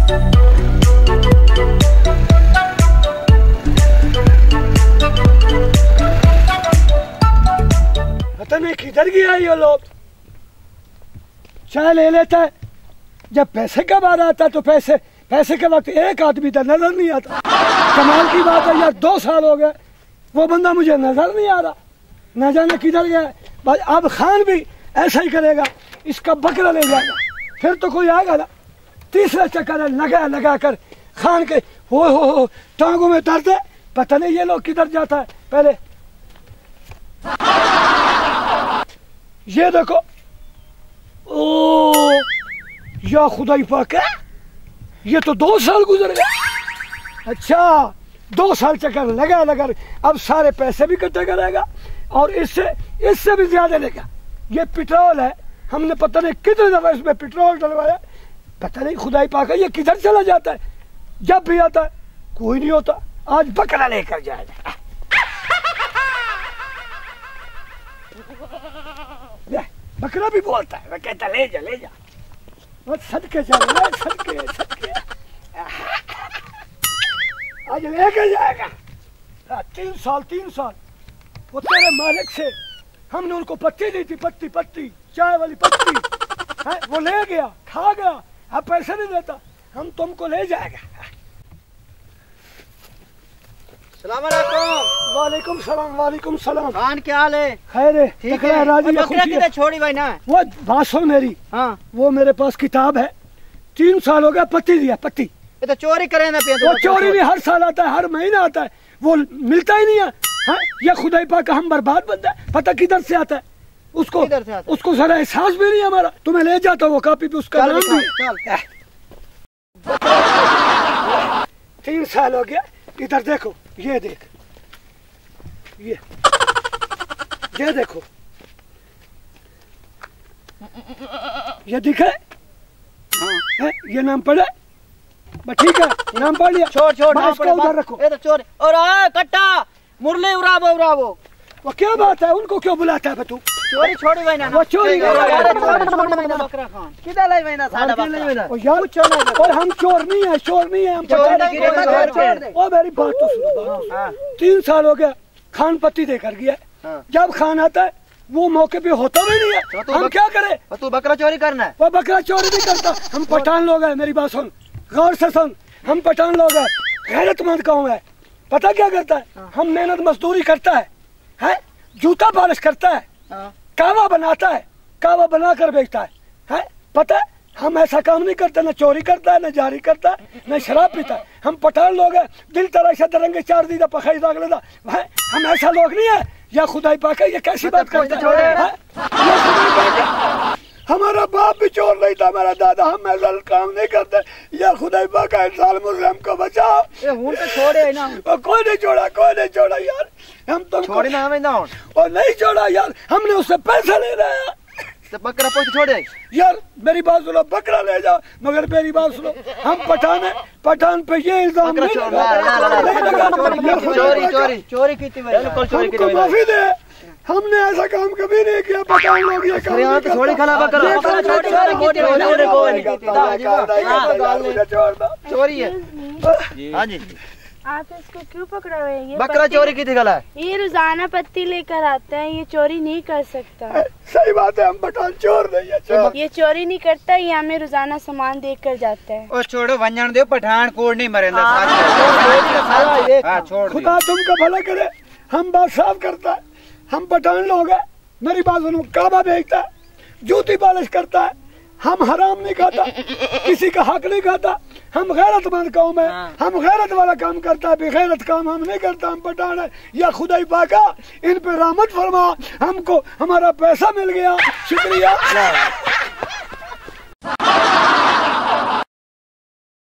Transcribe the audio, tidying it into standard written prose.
पता नहीं किधर गया ये लोग। चाय ले लेता है, जब पैसे का बार आता है तो पैसे के वक्त एक आदमी तो नजर नहीं आता। कमाल की बात है यार, 2 साल हो गए वो बंदा मुझे नजर नहीं आ रहा, न जाने किधर गया है। अब खान भी ऐसा ही करेगा, इसका बकरा ले जाएगा, फिर तो कोई आएगा ना। तीसरा चक्कर है लगा कर खान के हो टांगों में दर्द है, पता नहीं ये लोग किधर जाता है। पहले ये देखो, ओ या खुदाई पाक है, ये तो 2 साल गुजर गए। अच्छा 2 साल चक्कर लगा अब सारे पैसे भी इकट्ठे करेगा और इससे भी ज्यादा लेगा। ये पेट्रोल है, हमने पता नहीं कितने दफा इसमें पेट्रोल डलवाया, पता नहीं खुदाई पाक है ये किधर चला जाता है। जब भी आता है कोई नहीं होता, आज बकरा लेकर जाएगा। बकरा भी बोलता है, मैं कहता ले जा बस सदके सदके आज लेकर जाएगा। 3 साल वो तेरे मालिक से हमने उनको पत्ती दी थी, पत्ती चाय वाली पत्ती है, वो ले गया, खा गया, अब पैसे नहीं देता, हम तुमको ले जाएगा। वालेकुम सलाम। खान क्या हाल है? खैर है, ठीक है। राजी बकरा किधर छोड़ी भाई ना? वो बात सुन मेरी, हाँ वो मेरे पास किताब है, 3 साल हो गया पत्ती दिया, पत्ती। ये तो चोरी करे ना, वो चोरी भी हर साल आता है, हर महीना आता है, वो मिलता ही नहीं है। हाँ? ये खुदाई पाक हम बर्बाद बनता है, पता किधर से आता है, उसको जरा एहसास भी नहीं हमारा। तुम्हें ले जाता वो कॉपी पे उसका नाम भी। 3 साल हो गया, इधर देखो, ये देख, ये देखो, ये दिखे? हाँ। ये नाम पढ़े? ठीक है, नाम पढ़ लिया। छोड़ उधर रखो। ये तो चोर और कट्टा मुरली उड़ावो। वो क्या बात है, उनको क्यों बुलाता है तू? चोरी छोड़ी भाई ना, वो चोरी बकरा खान किधर लाई भाई ना, सादा बकरा और हम चोर नहीं है, हम और मेरी बात तो सुनो। 3 साल हो गया खान पत्ती देकर गया, जब खान आता है वो मौके पे होता भी नहीं है, हम क्या करें? तू बकरा चोरी करना है? वो बकरा चोरी नहीं करता, हम पठान लोग हैं, मेरी बात सुन, गौर से सुन, हम पठान लोग हैं, गैरतमंद कौम है। पता क्या करता है, हम मेहनत मजदूरी करता है, जूता पॉलिश करता है, कावा बनाता है, कावा बनाकर बेचता है, पता है? हम ऐसा काम नहीं करते, न चोरी करता है, न जारी करता है, न शराब पीता है। हम पठान लोग हैं, दिल तरह से दरंगे 4 दीदा पखाई दाग लेदा, हम ऐसा लोग नहीं है। या खुदाई पाक है, ये कैसी बात करते हैं? हमारा बाप भी चोर नहीं था, हमारा दादा, हम ऐसा काम नहीं करते। या खुदाई पाक है, इंसान मुझे हमको बचाओ। तो छोड़े ना, कोई नहीं छोड़ा यार, हम तो छोड़े ना और नहीं छोड़ा यार, हमने उससे पैसा ले रहा। तो बकरा पोछ छोड़े यार, मेरी बात सुनो, बकरा ले जाओ, मगर मेरी बात सुनो, हम पठान है, पठान पे ये इल्जाम चोरी की माफी दे, हमने ऐसा काम कभी नहीं किया। पठान लोग ये काम चोरी है। हाँ जी, आप इसको क्यों पकड़ा हुए हैं? बकरा चोरी की थी गला है, ये रोजाना पत्ती लेकर आता है, ये चोरी नहीं कर सकता। सही बात है, हम पठान चोर नहीं है, ये चोरी नहीं करता, ये हमें रोजाना सामान देख कर जाता है। और छोड़ो वंजन दो, पठान कोड नहीं मरे। खुदा तुमका भला करे, हम बात साफ करता है, हम पठान लोग हैं, मेरी बात सुनो, काबा बेचता है, जूती पॉलिश करता है, हम हराम नहीं खाता, किसी का हक नहीं खाता, हम गैरतमंद कौम है, हम गैरत वाला काम करता है, बेगैरत काम हम नहीं करता, हम पठान है। या खुदाई पाका इन पे रहमत फरमा, हमको हमारा पैसा मिल गया, शुक्रिया।